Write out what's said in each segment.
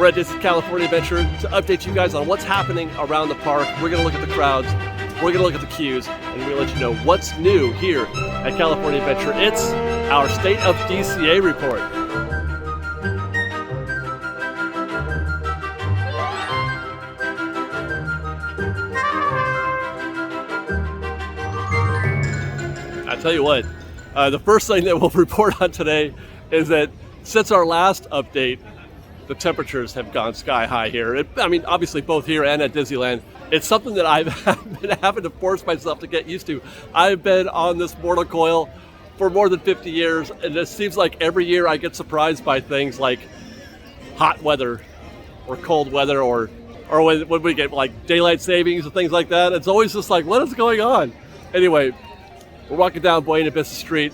We're at this California Adventure to update you guys on what's happening around the park. We're gonna look at the crowds, we're gonna look at the queues, and we're gonna let you know what's new here at California Adventure. It's our State of DCA report. I tell you what, the first thing that we'll report on today is that since our last update, the temperatures have gone sky high here. I mean, obviously both here and at Disneyland. It's something that I've been having to force myself to get used to. I've been on this mortal coil for more than 50 years, and it seems like every year I get surprised by things like hot weather or cold weather or when we get like daylight savings and things like that. It's always just like, what is going on? Anyway, we're walking down Buena Vista Street,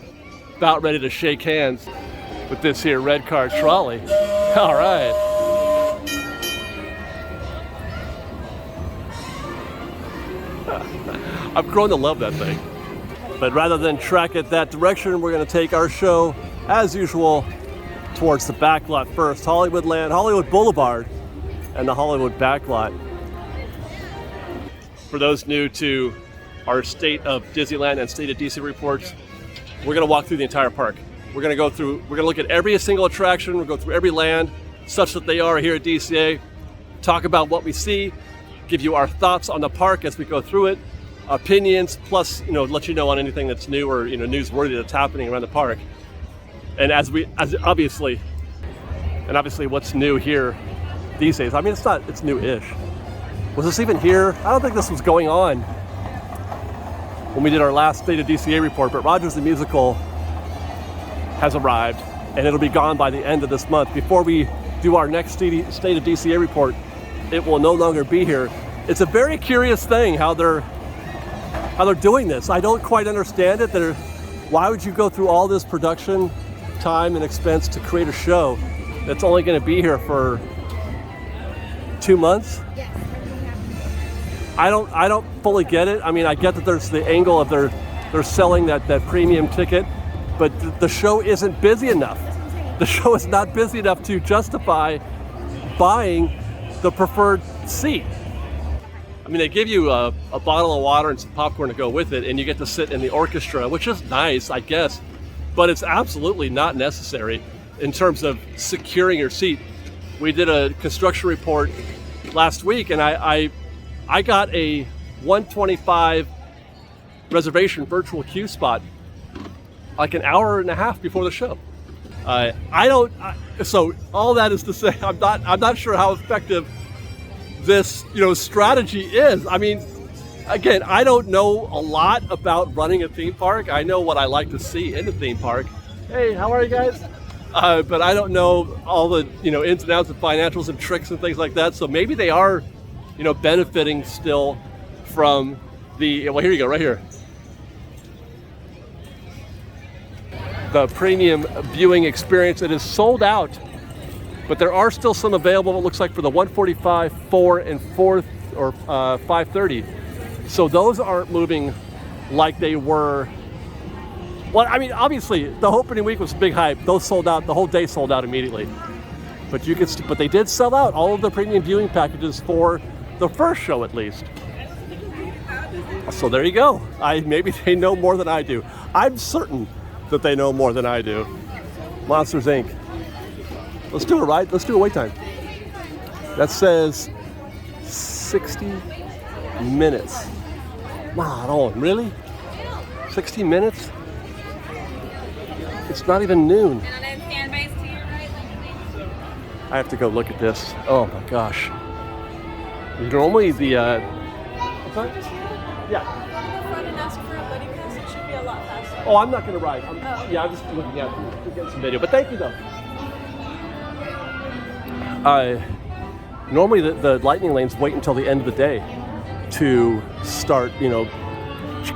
about ready to shake hands with this here red car trolley. All right. I've grown to love that thing. But rather than track it that direction, we're going to take our show, as usual, towards the back lot first. Hollywood Boulevard, and the Hollywood back lot. For those new to our State of Disneyland and State of DC reports, we're going to walk through the entire park. We're going to look at every single attraction. We'll go through every land, such that they are here at DCA. Talk about what we see, give you our thoughts on the park as we go through it, opinions, plus, let you know on anything that's new or, newsworthy that's happening around the park. And obviously what's new here these days. I mean, it's new-ish. Was this even here? I don't think this was going on when we did our last State of DCA report, but Rogers the Musical has arrived, and it'll be gone by the end of this month. Before we do our next State of DCA report, it will no longer be here. It's a very curious thing how they're doing this. I don't quite understand it. Why would you go through all this production time and expense to create a show that's only going to be here for 2 months? Yes. I don't fully get it. I mean, I get that there's the angle of they're selling that premium ticket, but the show isn't busy enough. The show is not busy enough to justify buying the preferred seat. I mean, they give you a bottle of water and some popcorn to go with it, and you get to sit in the orchestra, which is nice, I guess, but it's absolutely not necessary in terms of securing your seat. We did a construction report last week, and I got a 125 reservation virtual queue spot like an hour and a half before the show. So all that is to say, I'm not sure how effective this strategy is. I mean, again, I don't know a lot about running a theme park. I know what I like to see in the theme park. Hey, how are you guys? But I don't know all the ins and outs of financials and tricks and things like that. So maybe they are benefiting still from the, well, here you go, right here. The premium viewing experience. It is sold out, but there are still some available, it looks like, for the 145, 4 and 4th, or 530. So those aren't moving like they were. Well, I mean, obviously, the opening week was a big hype. Those sold out, the whole day sold out immediately. But they did sell out all of the premium viewing packages for the first show, at least. So there you go. Maybe they know more than I do. I'm certain that they know more than I do. Monsters Inc. Let's do it, right? Let's do a wait time. That says 60 minutes. Wow, really? 60 minutes? It's not even noon. I have to go look at this. Oh my gosh. Normally the, yeah. Oh, I'm not going to ride. Yeah, I'm just looking at getting some video. But thank you, though. Normally, the lightning lanes wait until the end of the day to start,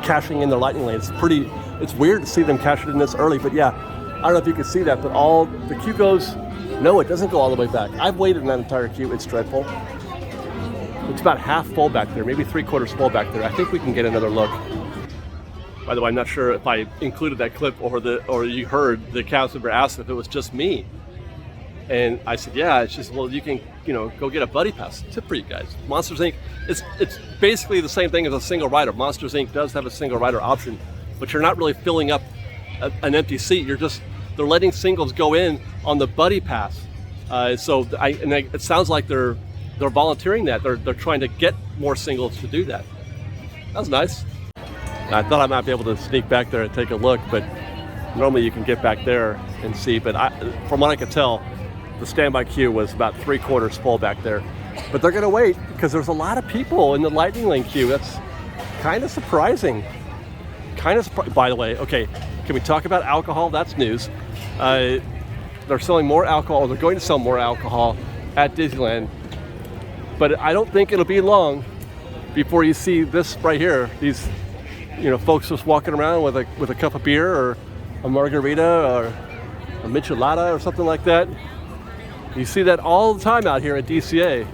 cashing in their lightning lanes. It's weird to see them cash it in this early. But yeah, I don't know if you can see that, but the queue goes. No, it doesn't go all the way back. I've waited in that entire queue. It's dreadful. It's about half full back there, maybe 3/4 full back there. I think we can get another look. By the way, I'm not sure if I included that clip or you heard the cast member ask if it was just me And I said, yeah. She said, well, you can, go get a buddy pass. Tip for you guys. Monsters Inc. It's basically the same thing as a single rider. Monsters Inc. does have a single rider option, but you're not really filling up an empty seat. They're letting singles go in on the buddy pass. It sounds like they're volunteering that. They're trying to get more singles to do that. That was nice. I thought I might be able to sneak back there and take a look, but normally you can get back there and see. But from what I could tell, the standby queue was about 3/4 full back there. But they're going to wait because there's a lot of people in the Lightning Lane queue. That's kind of surprising. By the way, okay, can we talk about alcohol? That's news. They're selling more alcohol. They're going to sell more alcohol at Disneyland. But I don't think it'll be long before you see this right here. These, folks just walking around with a cup of beer or a margarita or a michelada or something like that. You see that all the time out here at DCA.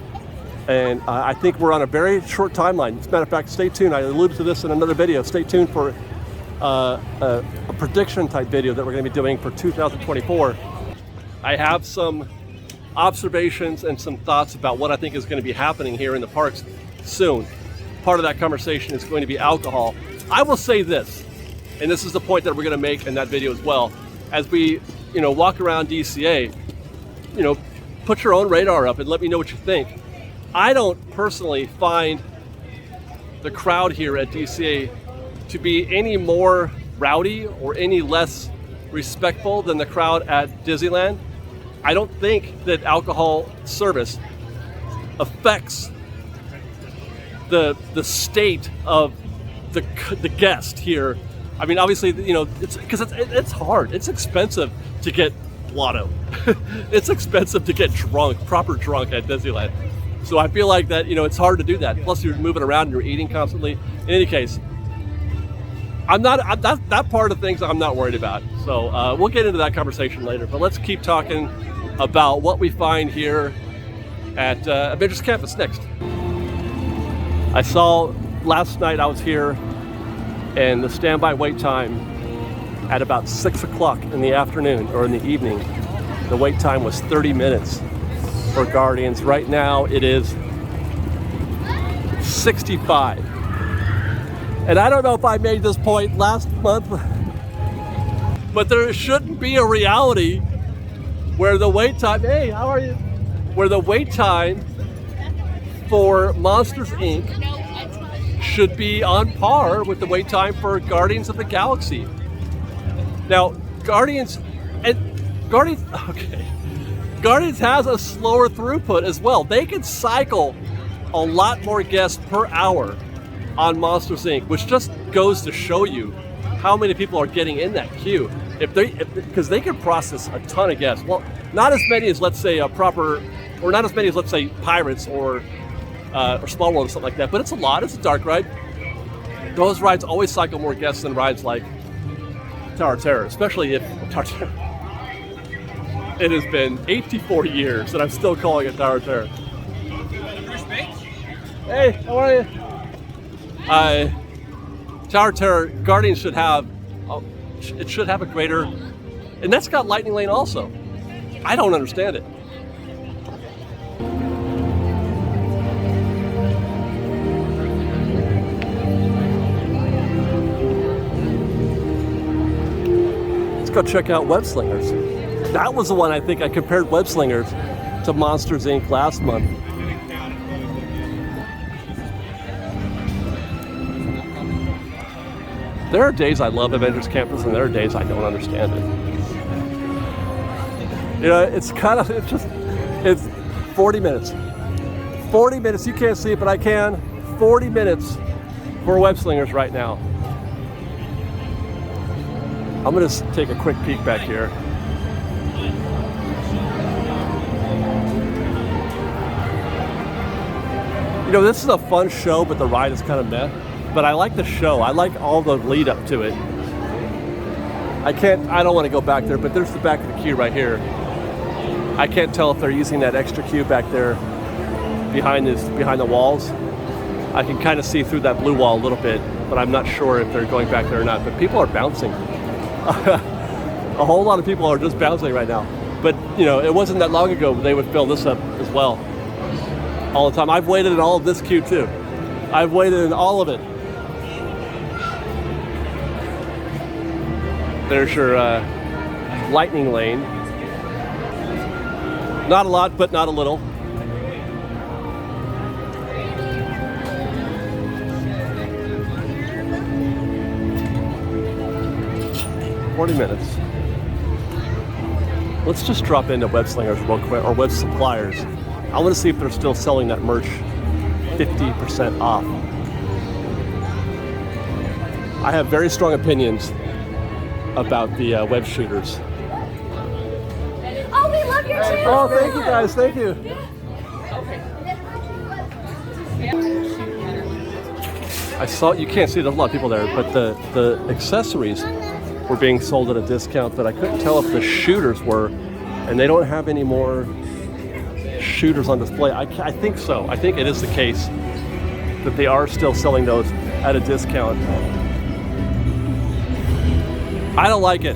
And I think we're on a very short timeline. As a matter of fact, stay tuned. I alluded to this in another video. Stay tuned for a prediction type video that we're going to be doing for 2024. I have some observations and some thoughts about what I think is going to be happening here in the parks soon. Part of that conversation is going to be alcohol. I will say this, and this is the point that we're going to make in that video as well. As we, walk around DCA, put your own radar up and let me know what you think. I don't personally find the crowd here at DCA to be any more rowdy or any less respectful than the crowd at Disneyland. I don't think that alcohol service affects the state of the guest here. I mean, obviously, it's because it's hard. It's expensive to get lotto. It's expensive to get proper drunk at Disneyland. So I feel like that, it's hard to do that. Plus, you're moving around and you're eating constantly. In any case, that part of things I'm not worried about. So we'll get into that conversation later. But let's keep talking about what we find here at Avengers Campus next. I saw last night I was here, and the standby wait time at about 6 o'clock in the afternoon or in the evening, the wait time was 30 minutes for Guardians. Right now it is 65. And I don't know if I made this point last month, but there shouldn't be a reality where the wait time, hey, how are you? Where the wait time for Monsters Inc. should be on par with the wait time for Guardians of the Galaxy. Now, Guardians has a slower throughput as well. They can cycle a lot more guests per hour on Monsters Inc., which just goes to show you how many people are getting in that queue. Because they can process a ton of guests. Well, not as many as, let's say, not as many as, let's say, Pirates or Small World or something like that, but it's a lot. It's a dark ride. Those rides always cycle more guests than rides like Tower of Terror, especially if Tower of Terror. It has been 84 years and I'm still calling it Tower of Terror. Hey, how are you? Tower of Terror, Guardians should have a greater, and that's got Lightning Lane also. I don't understand it. Let's go check out Web Slingers. That was the one I think I compared Web Slingers to Monsters Inc. last month. There are days I love Avengers Campus and there are days I don't understand it. It's 40 minutes. 40 minutes, you can't see it, but I can. 40 minutes for Web Slingers right now. I'm gonna take a quick peek back here. This is a fun show, but the ride is kind of meh. But I like the show. I like all the lead up to it. I don't want to go back there, but there's the back of the queue right here. I can't tell if they're using that extra queue back there behind the walls. I can kind of see through that blue wall a little bit, but I'm not sure if they're going back there or not. But people are bouncing. A whole lot of people are just bouncing right now. But you know, it wasn't that long ago they would fill this up as well, all the time. I've waited in all of this queue too. I've waited in all of it. There's your lightning lane. Not a lot, but not a little. $40. Let's just drop into Web Slingers real quick, or Web Suppliers. I want to see if they're still selling that merch 50% off. I have very strong opinions about the web shooters. Oh, we love your channel! Oh, thank you guys, thank you. I saw, you can't see, there's a lot of people there, but the accessories were being sold at a discount, but I couldn't tell if the shooters were, and they don't have any more shooters on display. I think so. I think it is the case that they are still selling those at a discount. I don't like it.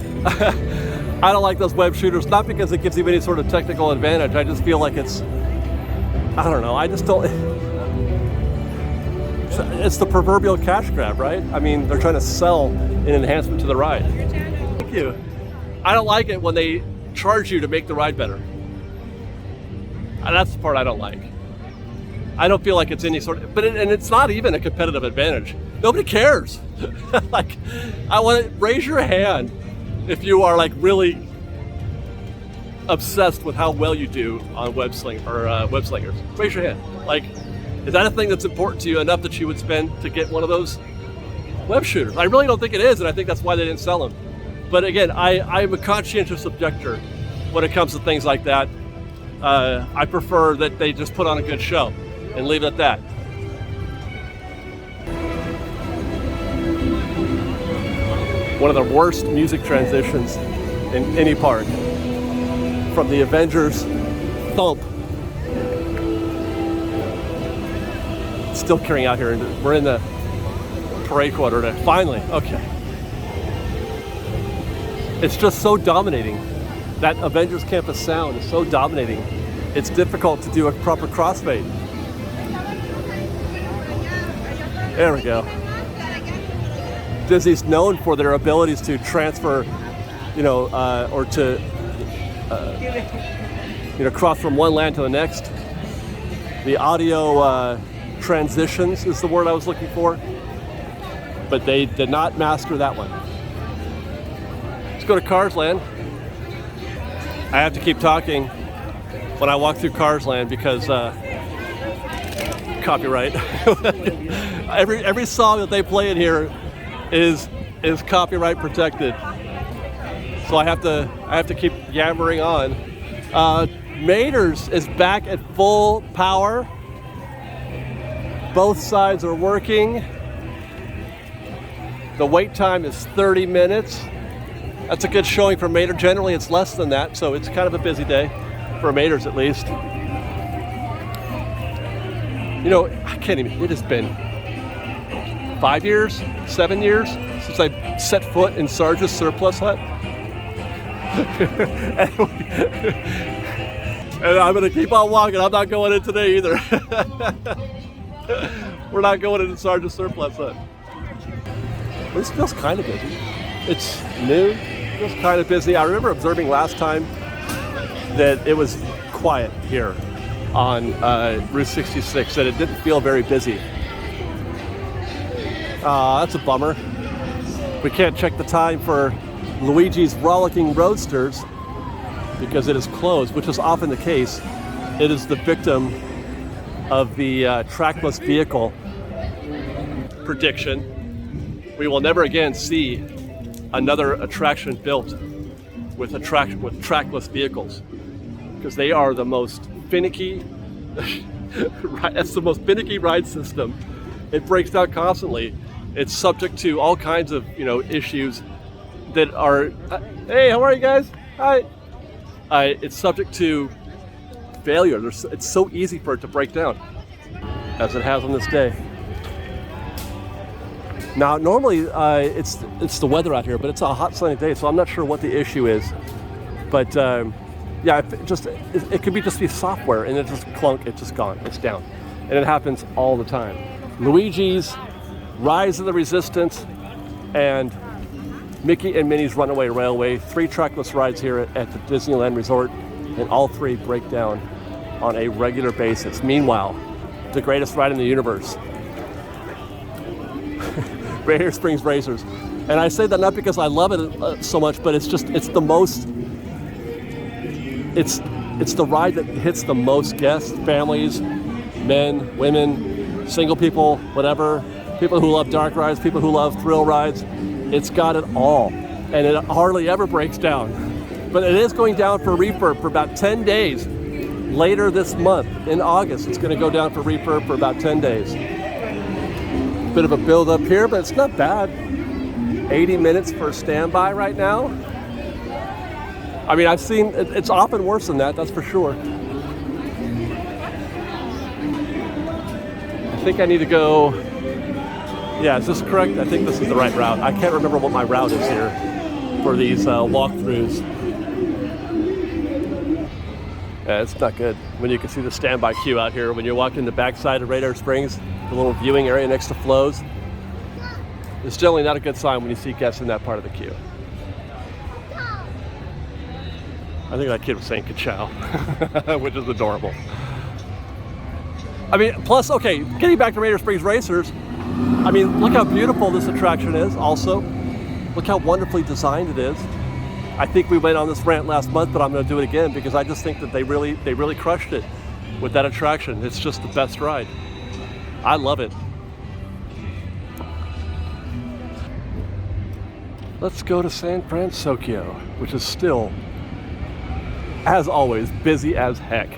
I don't like those web shooters, not because it gives you any sort of technical advantage. I just feel like it's, I don't know, I just don't, it's the proverbial cash grab, right? I mean, they're trying to sell an enhancement to the ride. Thank you. I don't like it when they charge you to make the ride better. And that's the part I don't like. I don't feel like it's any sort of, and it's not even a competitive advantage. Nobody cares. Like, I want to raise your hand if you are like really obsessed with how well you do on web slingers. Raise your hand. Like, is that a thing that's important to you enough that you would spend to get one of those web shooters? I really don't think it is, and I think that's why they didn't sell them. But again, I'm a conscientious objector when it comes to things like that. I prefer that they just put on a good show and leave it at that. One of the worst music transitions in any park, from the Avengers thump. Still carrying out here. We're in the parade quarter finally. Okay. It's just so dominating. That Avengers Campus sound is so dominating. It's difficult to do a proper crossfade. There we go. Disney's known for their abilities to transfer, or to, cross from one land to the next. The audio transitions is the word I was looking for, but they did not master that one. Let's go to Cars Land. I have to keep talking when I walk through Cars Land because copyright. every song that they play in here is copyright protected, so I have to keep yammering on. Mater's is back at full power. Both sides are working. The wait time is 30 minutes. That's a good showing for Mater. Generally, it's less than that, so it's kind of a busy day for Mater's at least. I can't even, it has been 5 years, 7 years since I set foot in Sarge's surplus hut. And I'm going to keep on walking. I'm not going in today either. We're not going into Sarge's surplus hut. This feels kind of busy. It's new. It feels kind of busy. I remember observing last time that it was quiet here on Route 66, that it didn't feel very busy. That's a bummer. We can't check the time for Luigi's Rollicking Roadsters because it is closed, which is often the case. It is the victim of the trackless vehicle prediction. We will never again see another attraction built with trackless vehicles, because they are the most finicky. That's the most finicky ride system. It breaks down constantly. It's subject to all kinds of issues that are. Hey, how are you guys? Hi. It's subject to failure. It's so easy for it to break down, as it has on this day. Now, normally it's the weather out here, but it's a hot sunny day, so I'm not sure what the issue is. But Yeah, it could be just be software, and it just clunk, it's just gone, it's down. And it happens all the time. Luigi's Rise of the Resistance and Mickey and Minnie's Runaway Railway, 3 trackless rides here at the Disneyland Resort, and all 3 break down on a regular basis. Meanwhile, the greatest ride in the universe, Radiator Springs Racers. And I say that not because I love it so much, but it's the most, it's the ride that hits the most guests, families, men, women, single people, whatever, people who love dark rides, people who love thrill rides. It's got it all, and it hardly ever breaks down. But it is going down for refurb for about 10 days. Later this month, in August, it's going to go down for refurb for about 10 days. Bit of a build up here, but it's not bad. 80 minutes for standby right now. I mean, I've seen, it's often worse than that, that's for sure. I think I need to go, yeah, is this correct? I think this is the right route. I can't remember what my route is here for these walkthroughs. Yeah, it's not good when you can see the standby queue out here. When you're walking the backside of Radiator Springs, the little viewing area next to Flo's, it's generally not a good sign when you see guests in that part of the queue. I think that kid was saying ka-chow, which is adorable. I mean, plus, okay, getting back to Radiator Springs Racers, I mean, look how beautiful this attraction is also. Look how wonderfully designed it is. I think we went on this rant last month, but I'm going to do it again because I just think that they really crushed it with that attraction. It's just the best ride. I love it. Let's go to San Francisco, which is still, as always, busy as heck.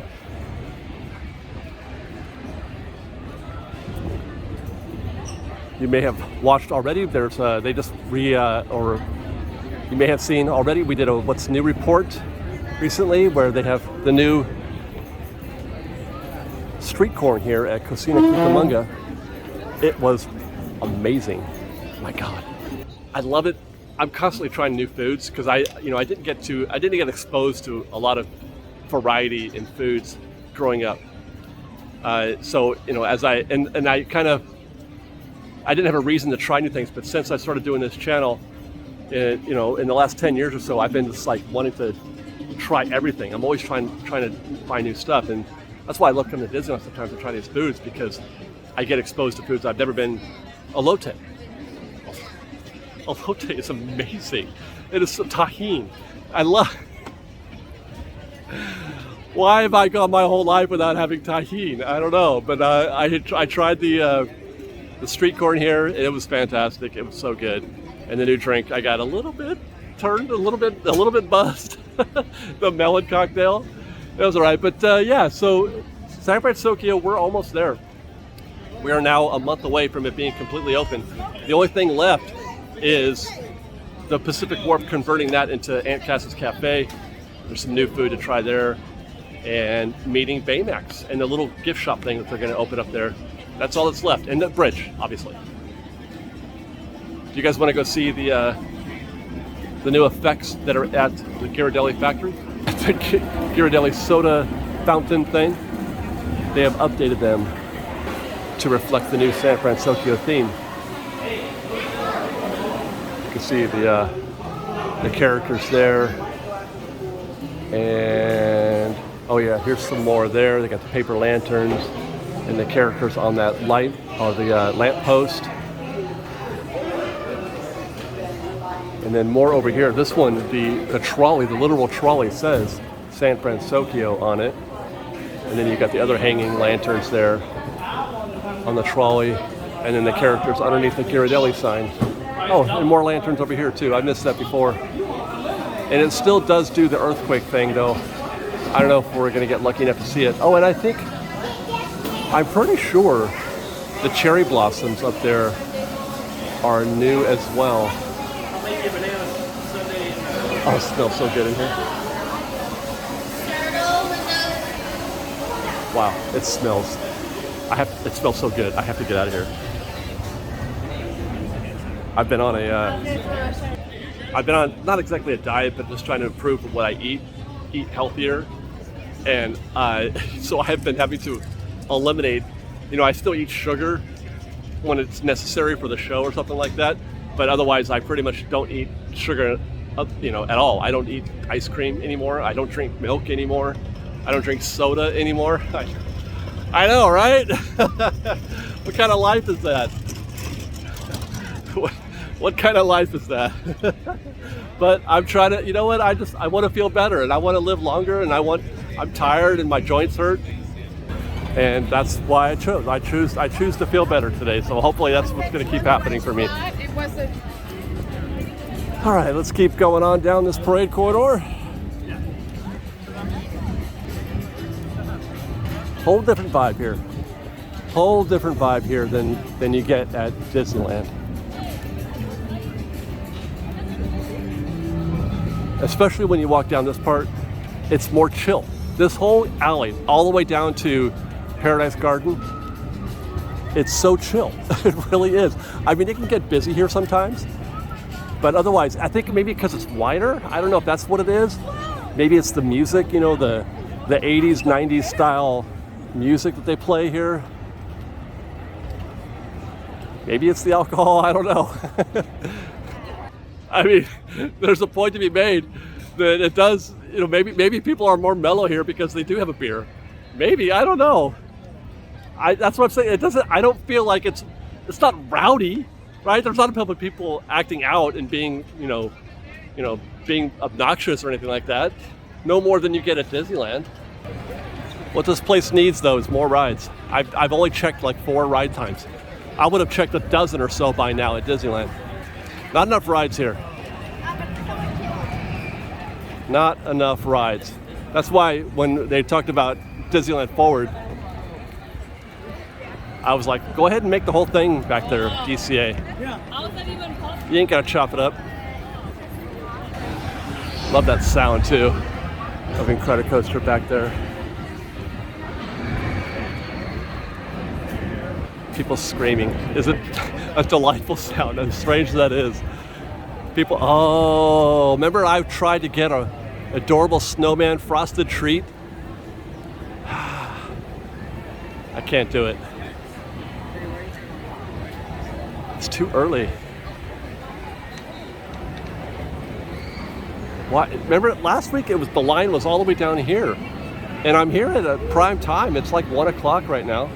You may have watched already. There's they just or you may have seen already. We did a what's new report recently where they have the new street corn here at Cocina Cucamonga. It was amazing. My God, I love it. I'm constantly trying new foods because I didn't get exposed to a lot of variety in foods growing up. So as I didn't have a reason to try new things, but since I started doing this channel, in the last 10 years or so, I've been just like wanting to try everything. I'm always trying to find new stuff, and that's why I love coming to Disneyland sometimes to try these foods because I get exposed to foods I've never been. Elote. Elote is amazing. It is some tahine. I love. Why have I gone my whole life without having tahine? I don't know, but I tried the street corn here. It was fantastic. It was so good. And the new drink, I got a little bit turned, a little bit buzzed. The melon cocktail. It was all right. But yeah, so San Francisco, we're almost there. We are now a month away from it being completely open. The only thing left is the Pacific Wharf, converting that into Aunt Cass's Cafe. There's some new food to try there. And meeting Baymax and the little gift shop thing that they're going to open up there. That's all that's left. And the bridge, obviously. Do you guys want to go see the new effects that are at the Ghirardelli factory? The Ghirardelli soda fountain thing. They have updated them to reflect the new San Francisco theme. You can see the characters there. And oh yeah, here's some more there. They got the paper lanterns and the characters on that light or the lamp post. And then more over here. This one, the trolley, the literal trolley says San Francisco on it. And then you got the other hanging lanterns there on the trolley. And then the characters underneath the Ghirardelli sign. Oh, and more lanterns over here too. I missed that before. And it still does do the earthquake thing though. I don't know if we're gonna get lucky enough to see it. Oh, and I think, I'm pretty sure the cherry blossoms up there are new as well. Oh, it smells so good in here. Wow, it smells. It smells so good. I have to get out of here. I've been on not exactly a diet, but just trying to improve what I eat. eat healthier, and so I've been having to eliminate. I still eat sugar when it's necessary for the show or something like that, but otherwise I pretty much don't eat sugar, at all. I don't eat ice cream anymore. I don't drink milk anymore. I don't drink soda anymore. I know, right? What kind of life is that? What kind of life is that? But I'm trying to, I want to feel better, and I want to live longer, and I'm tired and my joints hurt. And that's why I choose to feel better today. So hopefully that's what's going to keep happening for me. All right, let's keep going on down this parade corridor. Whole different vibe here. Whole different vibe here than you get at Disneyland. Especially when you walk down this part, it's more chill. This whole alley, all the way down to Paradise Garden, it's so chill. It really is. I mean, it can get busy here sometimes, but otherwise, I think maybe because it's wider. I don't know if that's what it is. Maybe it's the music, the 80s, 90s style music that they play here. Maybe it's the alcohol, I don't know. I mean, there's a point to be made that it does, maybe people are more mellow here because they do have a beer. Maybe, I don't know. That's what I'm saying. I don't feel like it's not rowdy, right? There's not a couple of people acting out and being, being obnoxious or anything like that. No more than you get at Disneyland. What this place needs, though, is more rides. I've only checked like 4 ride times. I would have checked a dozen or so by now at Disneyland. Not enough rides here. Not enough rides. That's why when they talked about Disneyland Forward, I was like, go ahead and make the whole thing back there, DCA. Yeah. How is that even possible? You ain't gotta chop it up. Love that sound too of Incredicoaster back there. People screaming. Is it a delightful sound, as strange as that is? People, remember I tried to get a adorable snowman frosted treat? I can't do it. It's too early. Why? Remember last week the line was all the way down here, and I'm here at a prime time. It's like 1 o'clock right now.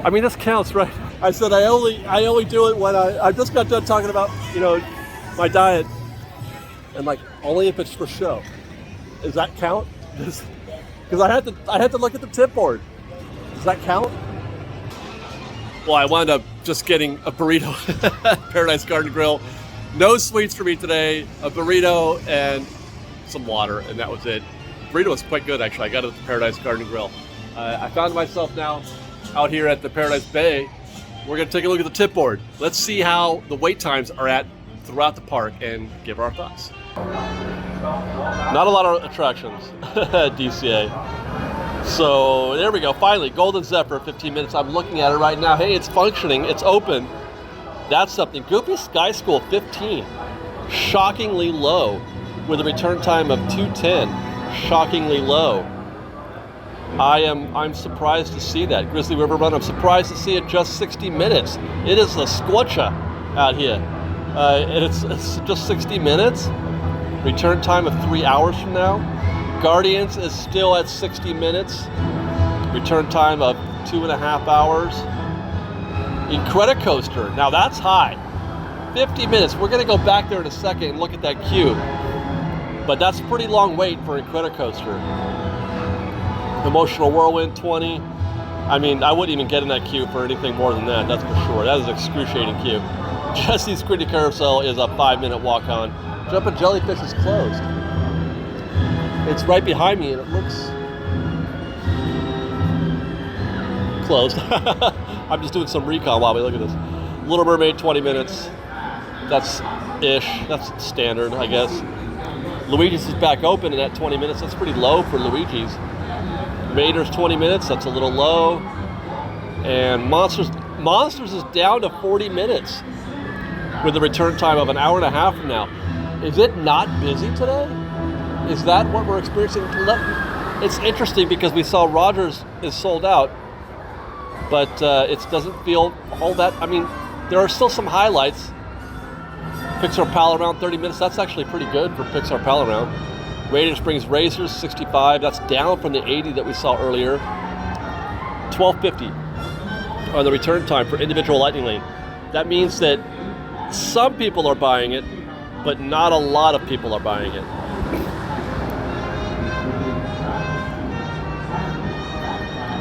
I mean, this counts, right? I said I only do it when I just got done talking about my diet, and like only if it's for show. Does that count? Because I had to look at the tip board. Does that count? Well, I wound up just getting a burrito at Paradise Garden Grill. No sweets for me today. A burrito and some water, and that was it. Burrito was quite good, actually. I got it at the Paradise Garden Grill. I found myself now out here at the Paradise Bay. We're going to take a look at the tip board. Let's see how the wait times are at throughout the park and give our thoughts. Not a lot of attractions at DCA. So there we go. Finally, Golden Zephyr, 15 minutes. I'm looking at it right now. Hey, it's functioning. It's open. That's something. Goofy Sky School, 15. Shockingly low with a return time of 2:10. Shockingly low. I'm surprised to see that. Grizzly River Run, I'm surprised to see it just 60 minutes. It is a scorcher out here. And it's just 60 minutes. Return time of 3 hours from now. Guardians is still at 60 minutes. Return time of 2.5 hours. Incredicoaster, now that's high. 50 minutes. We're gonna go back there in a second and look at that queue. But that's a pretty long wait for Incredicoaster. Emotional Whirlwind, 20. I mean, I wouldn't even get in that queue for anything more than that, that's for sure. That is an excruciating queue. Jesse's Critty Carousel is a 5-minute walk on. Jumpin' Jellyfish is closed. It's right behind me and it looks closed. I'm just doing some recon while we look at this. Little Mermaid, 20 minutes. That's standard, I guess. Luigi's is back open and at 20 minutes. That's pretty low for Luigi's. Raiders, 20 minutes. That's a little low. And Monsters is down to 40 minutes with a return time of 1.5 hours from now. Is it not busy today? Is that what we're experiencing? It's interesting because we saw Rogers is sold out, but it doesn't feel all that. I mean, there are still some highlights. Pixar Pal Around 30 minutes. That's actually pretty good for Pixar Pal Around. Radiator Springs Racers 65. That's down from the 80 that we saw earlier. $12.50 on the return time for individual Lightning Lane. That means that some people are buying it, but not a lot of people are buying it.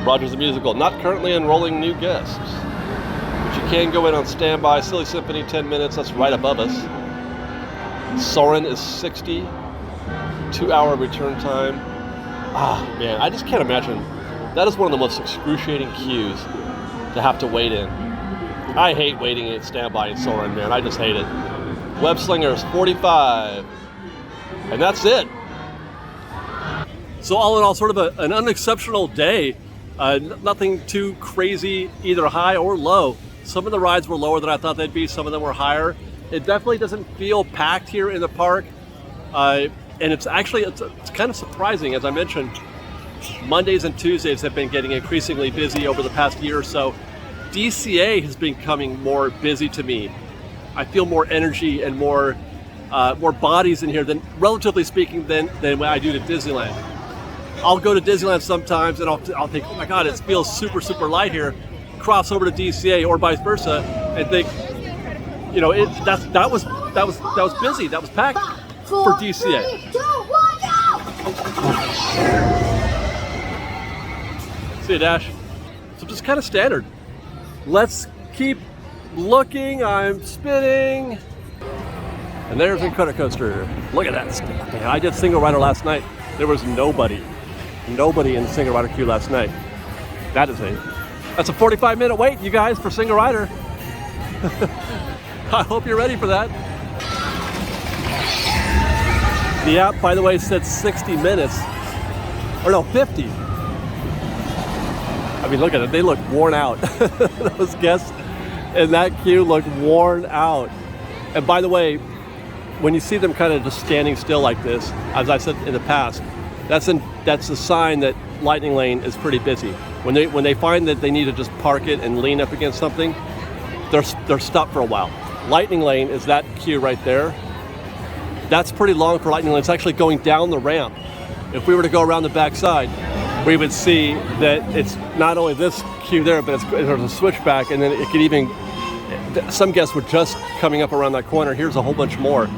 Rogers the Musical, not currently enrolling new guests. But you can go in on standby. Silly Symphony, 10 minutes, that's right above us. Soarin' is 60, 2-hour return time. Ah, man, I just can't imagine. That is one of the most excruciating queues to have to wait in. I hate waiting at standby in Soarin', man, I just hate it. Web Slingers, 45. And that's it. So all in all, sort of an unexceptional day. Nothing too crazy, either high or low. Some of the rides were lower than I thought they'd be. Some of them were higher. It definitely doesn't feel packed here in the park. And it's actually, it's kind of surprising. As I mentioned, Mondays and Tuesdays have been getting increasingly busy over the past year or so. DCA has been becoming more busy to me. I feel more energy and more bodies in here than, relatively speaking, than when I do to Disneyland. I'll go to Disneyland sometimes and I'll think, oh my God, it feels super, super light here. Cross over to DCA or vice versa and think, you know, that was busy. That was packed for DCA. 3, 2, 1, go! See you, Dash. So just kind of standard. Let's keep looking. I'm spinning. And there's Incredicoaster. Look at that stuff. Man, I did single rider last night. There was nobody in the single rider queue last night. That's a 45-minute wait, you guys, for single rider. I hope you're ready for that. The app, by the way, said 60 minutes. Or no, 50. I mean, look at it. They look worn out. Those guests in that queue look worn out. And by the way, when you see them kind of just standing still like this, as I said in the past, that's a sign that Lightning Lane is pretty busy. When they find that they need to just park it and lean up against something, they're stopped for a while. Lightning Lane is that queue right there. That's pretty long for Lightning Lane. It's actually going down the ramp. If we were to go around the back side, we would see that it's not only this queue there, but there's a switchback, and then it could even, some guests were just coming up around that corner. Here's a whole bunch more.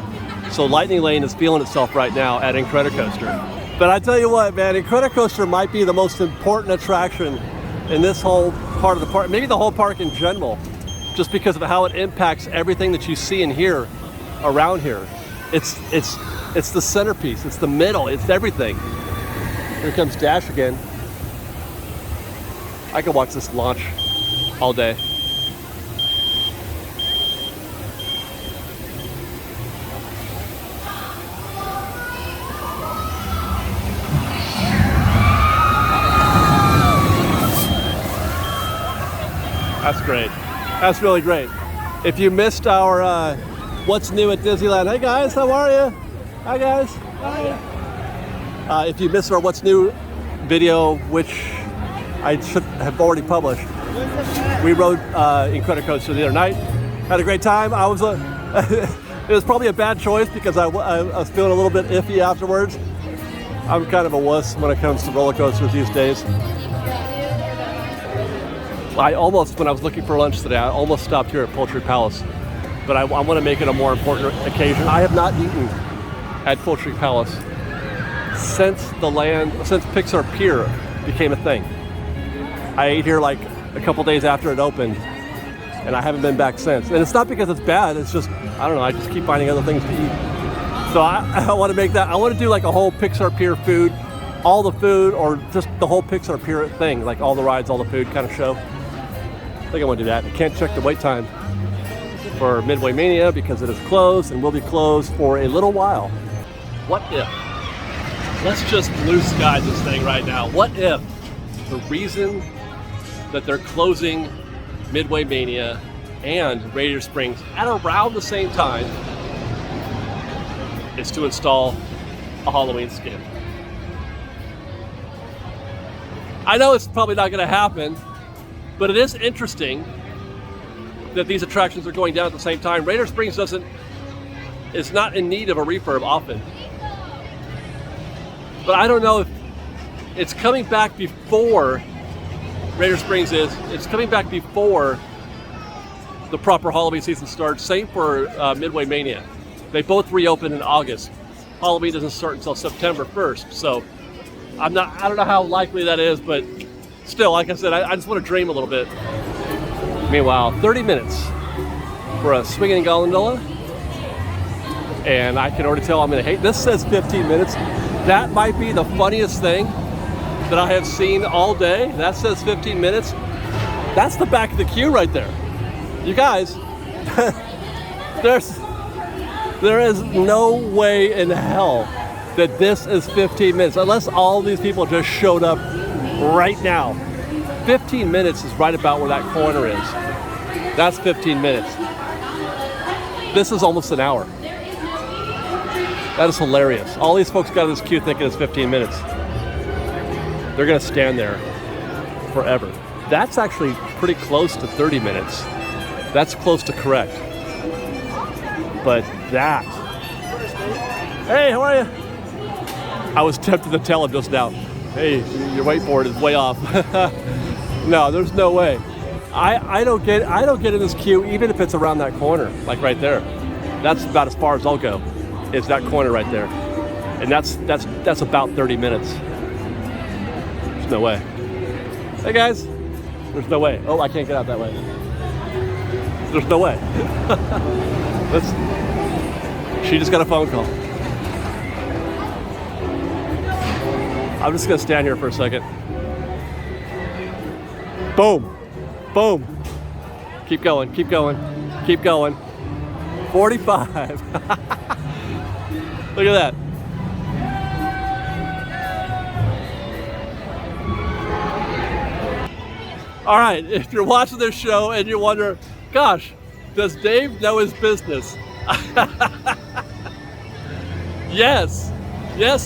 So Lightning Lane is feeling itself right now at Incredicoaster. But I tell you what, man, Incredicoaster might be the most important attraction in this whole part of the park, maybe the whole park in general, just because of how it impacts everything that you see and hear around here. It's the centerpiece, it's the middle, it's everything. Here comes Dash again. I could watch this launch all day. That's great. That's really great. If you missed our What's New at Disneyland, hey guys, how are you? Hi guys. Hi. If you missed our What's New video, which I should have already published, we rode Incredicoaster the other night. Had a great time. I was it was probably a bad choice because I was feeling a little bit iffy afterwards. I'm kind of a wuss when it comes to roller coasters these days. I almost, when I was looking for lunch today, I almost stopped here at Poultry Palace, but I want to make it a more important occasion. I have not eaten at Poultry Palace since Pixar Pier became a thing. I ate here like a couple days after it opened, and I haven't been back since. And it's not because it's bad, it's just, I don't know, I just keep finding other things to eat. So I want to make that, I want to do like a whole Pixar Pier food, all the food, or just the whole Pixar Pier thing, like all the rides, all the food kind of show. I think I want to do that. I can't check the wait time for Midway Mania because it is closed and will be closed for a little while. What if? Let's just blue sky this thing right now. What if the reason that they're closing Midway Mania and Radiator Springs at around the same time is to install a Halloween skid. I know it's probably not going to happen, but it is interesting that these attractions are going down at the same time. Radiator Springs is not in need of a refurb often. But I don't know if it's coming back before Radiator Springs is. It's coming back before the proper Halloween season starts. Same for Midway Mania. They both reopen in August. Halloween doesn't start until September 1st. So I don't know how likely that is, but still, like I said, I just want to dream a little bit. Meanwhile, 30 minutes for a swinging gondola, and I can already tell I'm going to hate. This says 15 minutes. That might be the funniest thing that I have seen all day. That says 15 minutes. That's the back of the queue right there. You guys, there is no way in hell that this is 15 minutes, unless all these people just showed up right now. 15 minutes is right about where that corner is. That's 15 minutes. This is almost an hour. That is hilarious. All these folks got in this queue thinking it's 15 minutes. They're gonna stand there forever. That's actually pretty close to 30 minutes. That's close to correct. But that. Hey, how are you? I was tempted to tell him just now, hey, your wakeboard is way off. No, there's no way. I don't get in this queue even if it's around that corner, like right there. That's about as far as I'll go. Is that corner right there. And that's about 30 minutes. There's no way. Hey guys, there's no way. Oh, I can't get out that way. There's no way. She just got a phone call. I'm just gonna stand here for a second. Boom, boom. Keep going, keep going, keep going. 45. Look at that. All right, if you're watching this show and you wonder, gosh, does Dave know his business? Yes,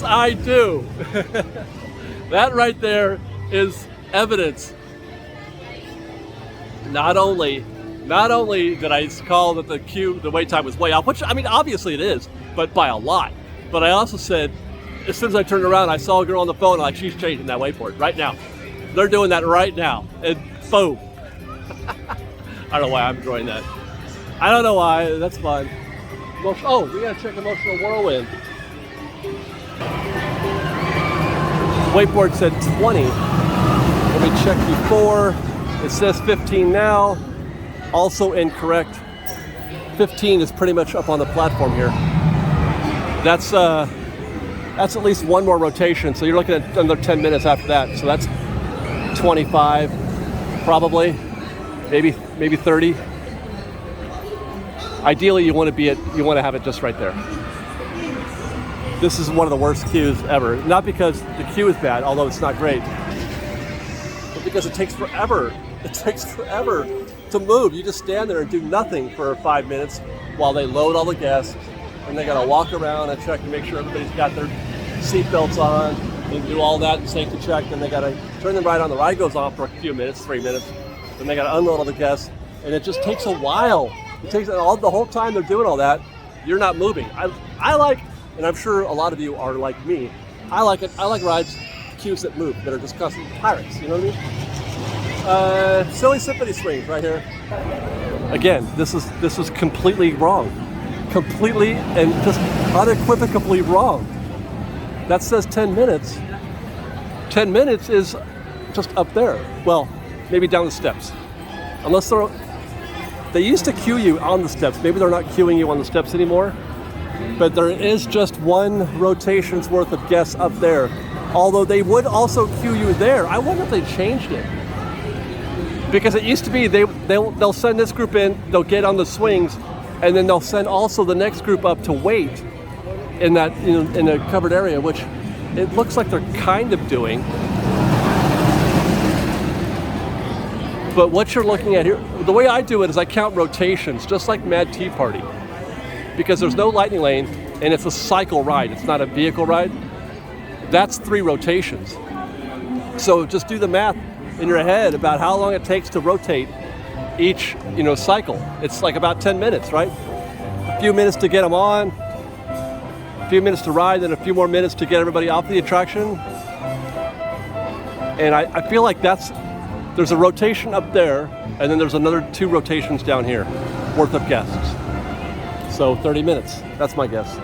I do. That right there is evidence. Not only did I call that the wait time was way off, which, I mean, obviously it is, but by a lot. But I also said, as soon as I turned around, I saw a girl on the phone, like, she's changing that wayboard right now. They're doing that right now, and boom. I don't know why I'm enjoying that. I don't know why, that's fun. Oh, we gotta check Emotional Whirlwind. Wakeboard said 20. Let me check before. It says 15 now. Also incorrect. 15 is pretty much up on the platform here. That's at least one more rotation, so you're looking at another 10 minutes after that. So that's 25, probably, maybe 30. Ideally, you want to have it just right there. This is one of the worst queues ever. Not because the queue is bad, although it's not great, but because it takes forever. It takes forever to move. You just stand there and do nothing for 5 minutes while they load all the guests, and they gotta walk around and check to make sure everybody's got their seatbelts on and do all that and safety check. Then they gotta turn them right on. The ride goes on for a few minutes, 3 minutes. Then they gotta unload all the guests, and it just takes a while. It takes the whole time they're doing all that. You're not moving. I like, and I'm sure a lot of you are like me. I like it. I like rides, queues that move, that are just constant pirates. You know what I mean? Silly Symphony Swings right here. Again, this is completely wrong. Completely and just unequivocally wrong. That says 10 minutes. 10 minutes is just up there. Well, maybe down the steps. Unless they used to queue you on the steps. Maybe they're not queuing you on the steps anymore. But there is just one rotation's worth of guests up there. Although they would also queue you there. I wonder if they changed it. Because it used to be they'll send this group in, they'll get on the swings, and then they'll send also the next group up to wait in that in a covered area, which it looks like they're kind of doing. But what you're looking at here, the way I do it is I count rotations, just like Mad Tea Party. Because there's no lightning lane, and it's a cycle ride, it's not a vehicle ride, that's 3 rotations. So just do the math in your head about how long it takes to rotate each, cycle. It's like about 10 minutes, right? A few minutes to get them on, a few minutes to ride, then a few more minutes to get everybody off the attraction. And I feel like there's a rotation up there, and then there's another 2 rotations down here worth of guests. So 30 minutes, that's my guess.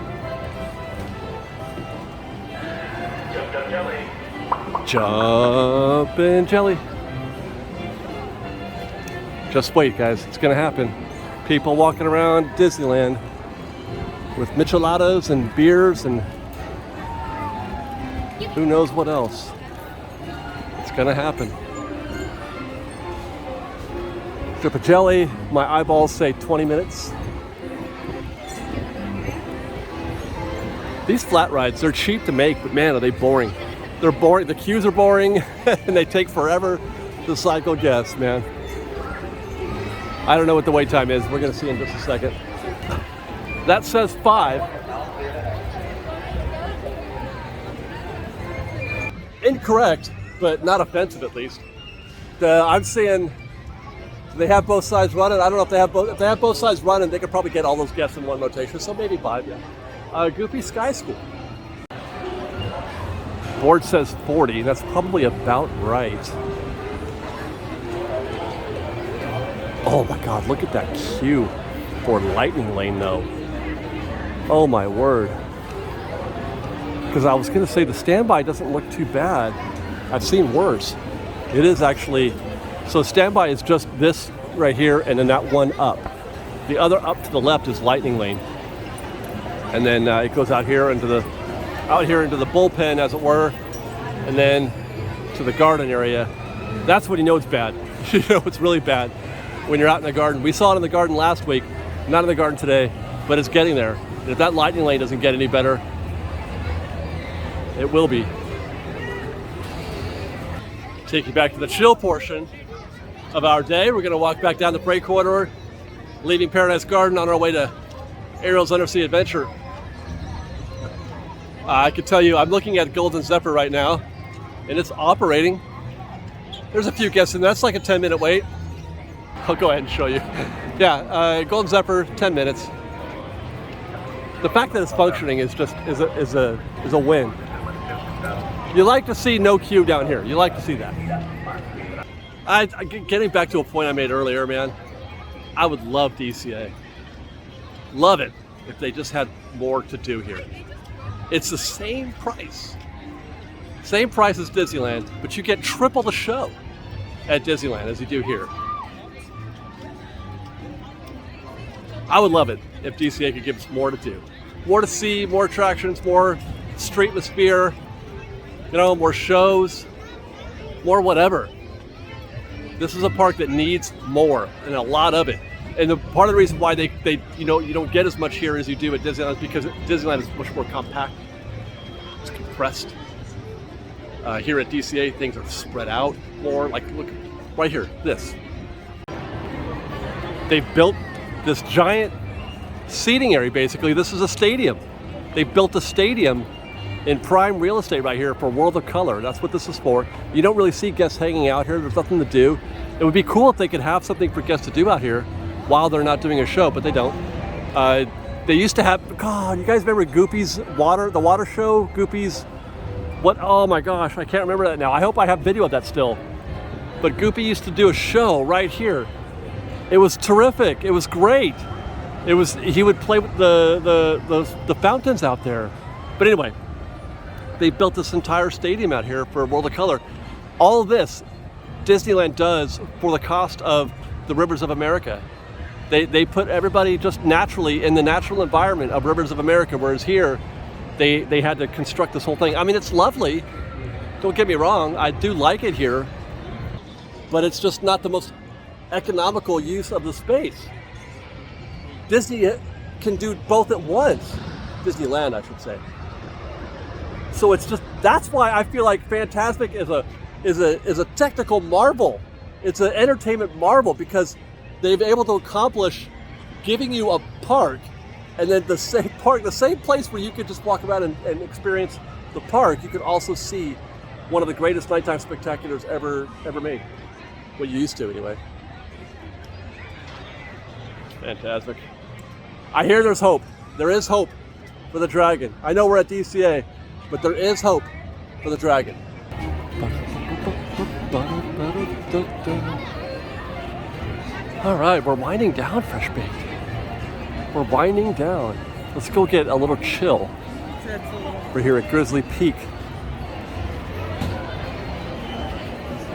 Jumpin' jelly. Just wait, guys, it's gonna happen. People walking around Disneyland with micheladas and beers and who knows what else. It's gonna happen. Strip of jelly, my eyeballs say 20 minutes. These flat rides, they're cheap to make, but man, are they boring. They're boring, the queues are boring, and they take forever to cycle guests, man. I don't know what the wait time is. We're gonna see in just a second. That says 5. Incorrect, but not offensive at least. I'm seeing they have both sides running. I don't know if they have both sides running, they could probably get all those guests in one rotation, so maybe 5, yeah. Goofy Sky School. Board says 40, that's probably about right. Oh my God, look at that queue for Lightning Lane though. Oh my word. Because I was gonna say the standby doesn't look too bad. I've seen worse. It is actually, so standby is just this right here and then that one up. The other up to the left is Lightning Lane. And then it goes out here into the bullpen, as it were, and then to the garden area. That's when you know it's bad. You know it's really bad when you're out in the garden. We saw it in the garden last week, not in the garden today, but it's getting there. And if that Lightning Lane doesn't get any better, it will be. Take you back to the chill portion of our day. We're gonna walk back down the freight corridor, leaving Paradise Garden on our way to Ariel's Undersea Adventure. I can tell you, I'm looking at Golden Zephyr right now, and it's operating. There's a few guests in there. That's like a 10-minute wait. I'll go ahead and show you. Yeah, Golden Zephyr, 10 minutes. The fact that it's functioning is a win. You like to see no queue down here. You like to see that. Getting back to a point I made earlier, man. I would love DCA. Love it if they just had more to do here. It's the same price as Disneyland, but you get triple the show at Disneyland as you do here. I would love it if DCA could give us more to do. More to see, more attractions, more street atmosphere, more shows, more whatever. This is a park that needs more, and a lot of it. And part of the reason why they you don't get as much here as you do at Disneyland is because Disneyland is much more compact. It's compressed. Here at DCA, things are spread out more. Like, look right here, this. They've built this giant seating area, basically. This is a stadium. They built a stadium in prime real estate right here for World of Color. That's what this is for. You don't really see guests hanging out here. There's nothing to do. It would be cool if they could have something for guests to do out here while they're not doing a show, but they don't. They used to have, God, you guys remember Goopy's the water show? Goopy's, what, oh my gosh, I can't remember that now. I hope I have video of that still. But Goopy used to do a show right here. It was terrific, it was great. He would play with the fountains out there. But anyway, they built this entire stadium out here for World of Color. All of this, Disneyland does for the cost of the Rivers of America. They put everybody just naturally in the natural environment of Rivers of America, whereas here, they had to construct this whole thing. I mean, it's lovely, don't get me wrong, I do like it here, but it's just not the most economical use of the space. Disney can do both at once. Disneyland, I should say. So it's just, that's why I feel like Fantasmic is a technical marvel. It's an entertainment marvel because they've been able to accomplish giving you a park and then the same park, the same place where you could just walk around and experience the park, you could also see one of the greatest nighttime spectaculars ever made. Well, you used to anyway. Fantastic. I hear there's hope. There is hope for the Dragon. I know we're at DCA, but there is hope for the Dragon. All right, we're winding down, Fresh Baked. We're winding down. Let's go get a little chill. We're here at Grizzly Peak.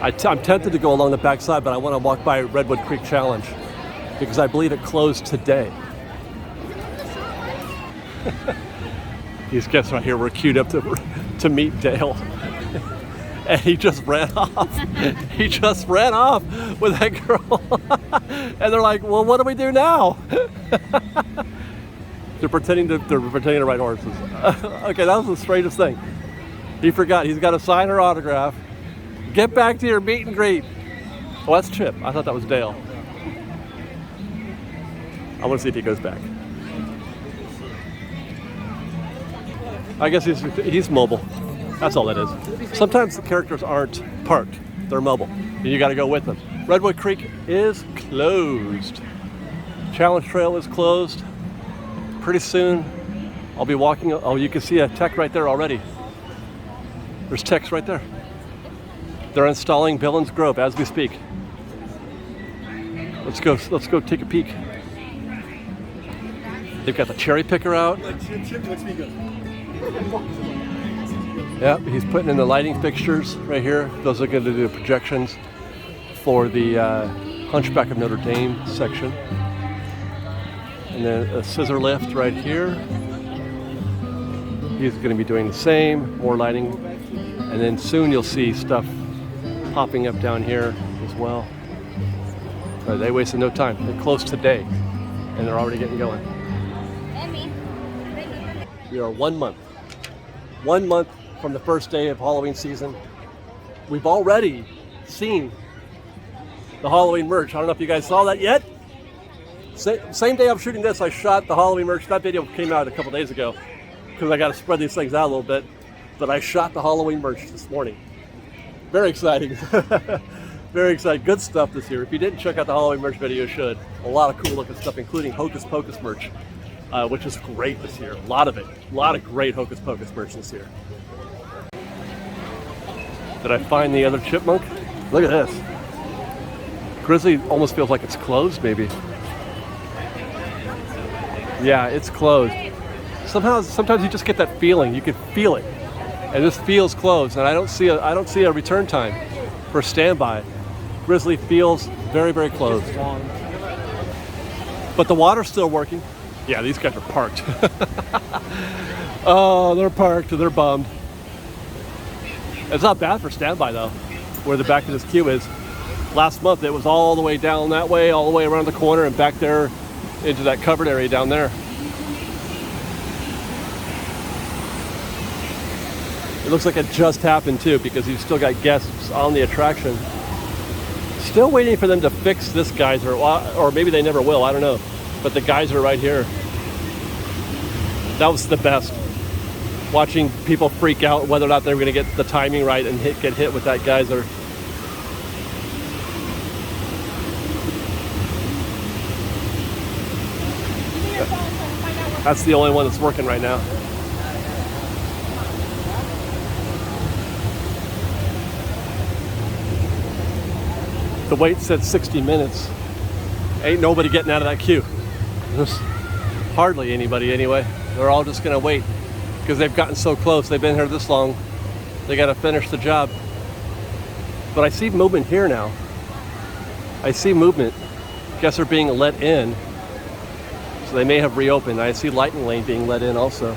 I'm tempted to go along the backside, but I want to walk by Redwood Creek Challenge because I believe it closed today. These guests right here were queued up to meet Dale. And he just ran off. He just ran off with that girl. And they're like, well, what do we do now? They're pretending to ride horses. Okay, that was the strangest thing. He forgot. He's got to sign her autograph. Get back to your meet and greet. Oh, that's Chip. I thought that was Dale. I want to see if he goes back. I guess he's mobile. That's all that is. Sometimes the characters aren't parked. They're mobile. And you got to go with them. Redwood Creek is closed. Challenge Trail is closed. Pretty soon, I'll be walking. Oh, you can see a tech right there already. There's techs right there. They're installing Billings Grove as we speak. Let's go take a peek. They've got the cherry picker out. Yeah, he's putting in the lighting fixtures right here. Those are going to do projections for the Hunchback of Notre Dame section. And then a scissor lift right here. He's going to be doing the same, more lighting. And then soon you'll see stuff popping up down here as well. They wasted no time. They're closed today, and they're already getting going. We are 1 month. 1 month from the first day of Halloween season. We've already seen the Halloween merch. I don't know if you guys saw that yet. Same day I'm shooting this, I shot the Halloween merch. That video came out a couple days ago because I got to spread these things out a little bit. But I shot the Halloween merch this morning. Very exciting. Very exciting. Good stuff this year. If you didn't check out the Halloween merch video, you should. A lot of cool looking stuff, including Hocus Pocus merch, which is great this year. A lot of it. A lot of great Hocus Pocus merch this year. Did I find the other chipmunk? Look at this. Grizzly almost feels like it's closed, maybe. Yeah, it's closed. Sometimes you just get that feeling. You can feel it, and this feels closed. And I don't see a return time for standby. Grizzly feels very, very closed. But the water's still working. Yeah, these guys are parked. Oh, they're parked. They're bummed. It's not bad for standby though, where the back of this queue is. Last month it was all the way down that way, all the way around the corner, and back there into that covered area down there. It looks like it just happened too, because you've still got guests on the attraction. Still waiting for them to fix this geyser, or maybe they never will, I don't know. But the geyser right here, that was the best. Watching people freak out whether or not they were going to get the timing right and get hit with that geyser. That's the only one that's working right now. The wait said 60 minutes. Ain't nobody getting out of that queue. There's hardly anybody anyway. They're all just gonna wait because they've gotten so close. They've been here this long. They gotta finish the job. But I see movement here now. I see movement. Guests are being let in. So they may have reopened. I see Layton Lane being let in also.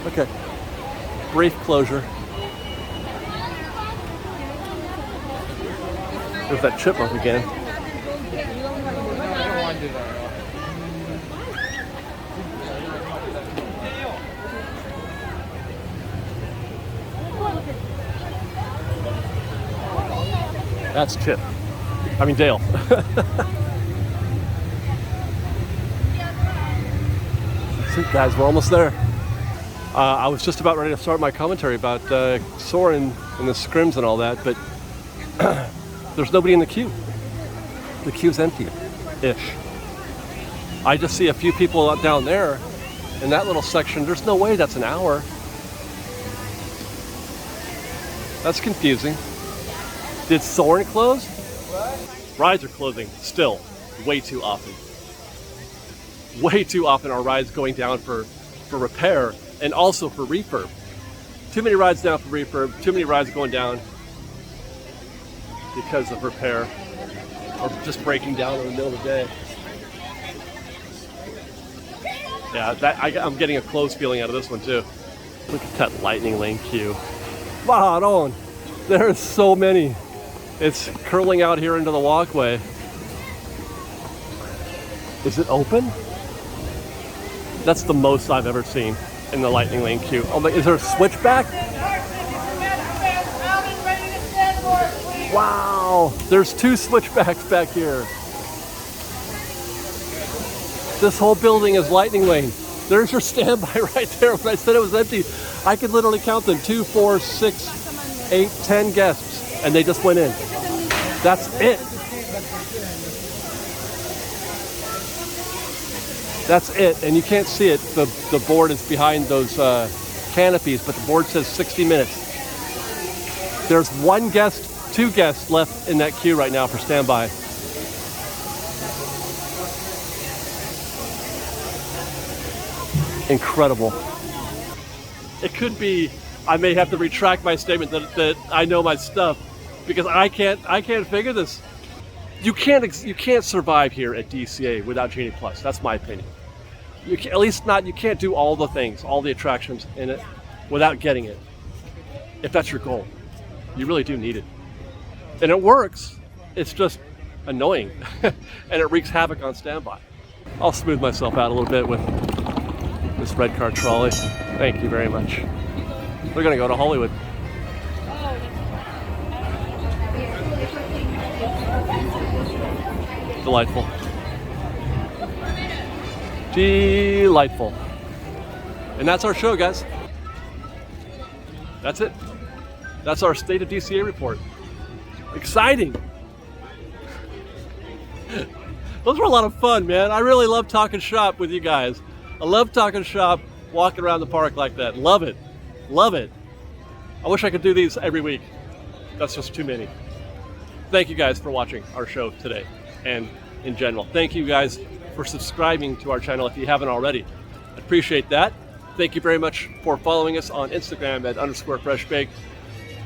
Okay. Brief closure. There's that chipmunk again. That's Chip. I mean Dale. That's it, guys. We're almost there. I was just about ready to start my commentary about Soarin' and the scrims and all that, but there's nobody in the queue. The queue's empty-ish. I just see a few people out down there in that little section. There's no way that's an hour. That's confusing. Did Soarin' close? What? Rides are closing still way too often. Way too often are rides going down for repair and also for refurb. Too many rides down for refurb, too many rides going down because of repair or just breaking down in the middle of the day. Yeah, I'm getting a closed feeling out of this one too. Look at that lightning lane queue. Spot on. There's so many. It's curling out here into the walkway. Is it open? That's the most I've ever seen in the lightning lane queue. Oh my, is there a switchback? Wow, there's 2 switchbacks back here. This whole building is lightning lane. There's your standby right there. When I said it was empty, I could literally count them. 2, 4, 6, 8, 10 guests, and they just went in. That's it. That's it, and you can't see it. The board is behind those canopies, but the board says 60 minutes. There's 1 guest, 2 guests left in that queue right now for standby. Incredible. It could be, I may have to retract my statement that I know my stuff, because I can't figure this. You can't survive here at DCA without Genie Plus. That's my opinion. You can't, at least not. You can't do all the things, all the attractions in it, without getting it. If that's your goal, you really do need it, and it works. It's just annoying, and it wreaks havoc on standby. I'll smooth myself out a little bit with this red car trolley. Thank you very much. We're gonna go to Hollywood. Delightful. Delightful. And that's our show, guys. That's it. That's our State of DCA report. Exciting. Those were a lot of fun, man. I really love talking shop with you guys. I love talking shop, walking around the park like that. Love it. Love it. I wish I could do these every week. That's just too many. Thank you guys for watching our show today and in general. Thank you guys for subscribing to our channel if you haven't already. I appreciate that. Thank you very much for following us on Instagram at _FreshBaked,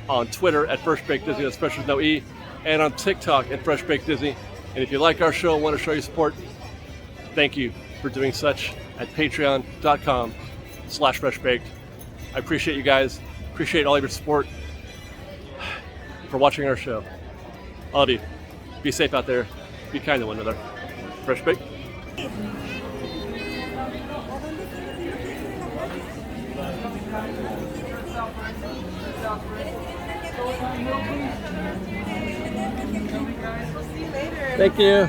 on Twitter at FreshBakedDisney, that's Fresh with no E, and on TikTok at FreshBakedDisney. And if you like our show and want to show your support, thank you for doing such at patreon.com/FreshBaked. I appreciate you guys. Appreciate all of your support for watching our show. I love you. Be safe out there. Be kind to one another. Fresh Baked. Thank you.